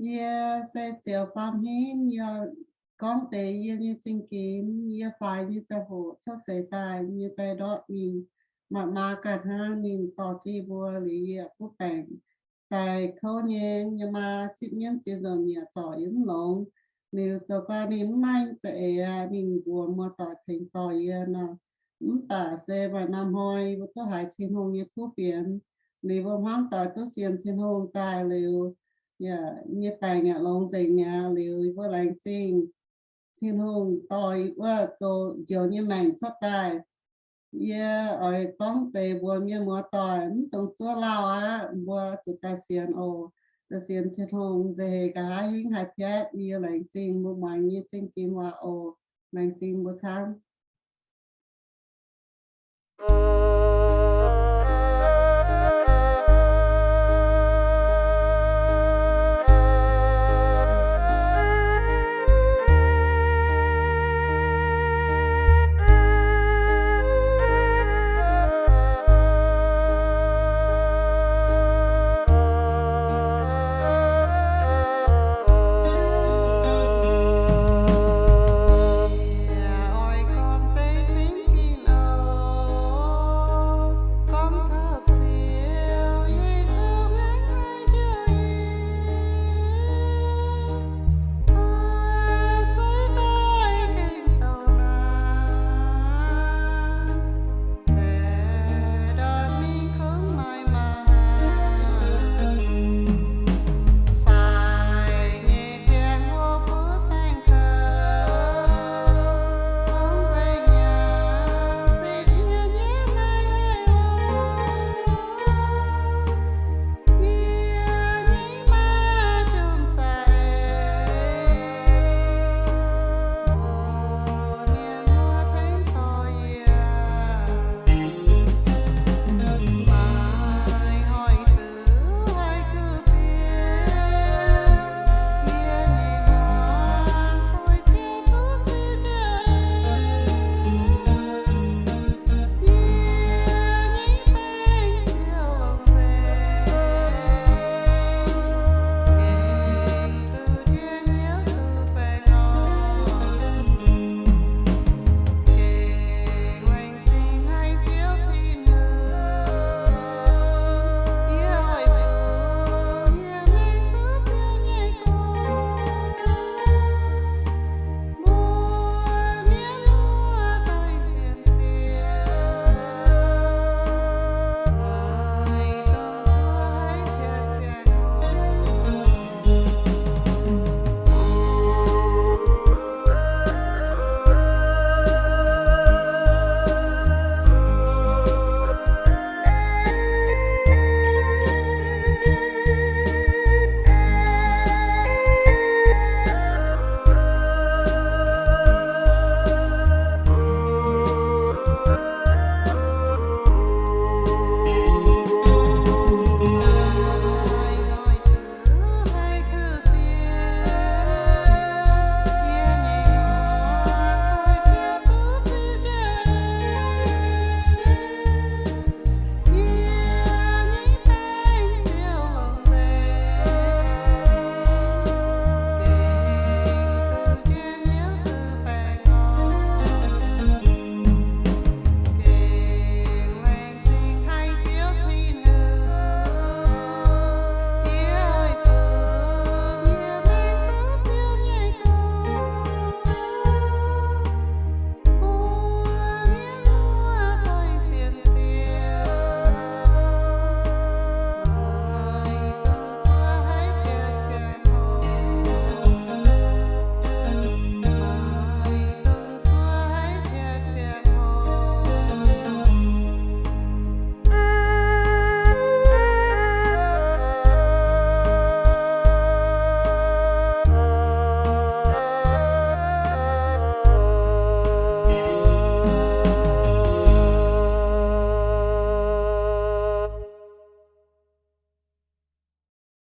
ye sẽ chiều phạm hiến ye con tế ye như chính kiến ye phải nhưจะhộ cho sẽ tài như tài đó nhìn mà cả ha nhìn tỏ chi bùa lý phúc bèn tại khâu nhé nhưng mà xịt nhân chỉ rồi nhẹ tỏ yếm lông nếu cho qua nín mạnh sẽ nhìn buồn mà tỏ thành tỏ yên à bà sẽ và nam hoi có hai trên hông như phúc biển nếu mà hoang tỏ tó xiên trên hông tài liệu như tài nhà lông dày nhà liệu với lành sinh thiên hùng tôiว่าตัวเกี่ยวนี่แมงสไตล์เยอะไอ้ก้องเตะบัวมีมัวต่อยตรงตัวเราอ่ะบัวสุดตาเสียนโอตาเสียนthiên hùngจะเหกหาหิ้งหายแพ้มีอะไรจริงบัวหมายนี้จริงกินว่าโอแมงจริงบัวช้าง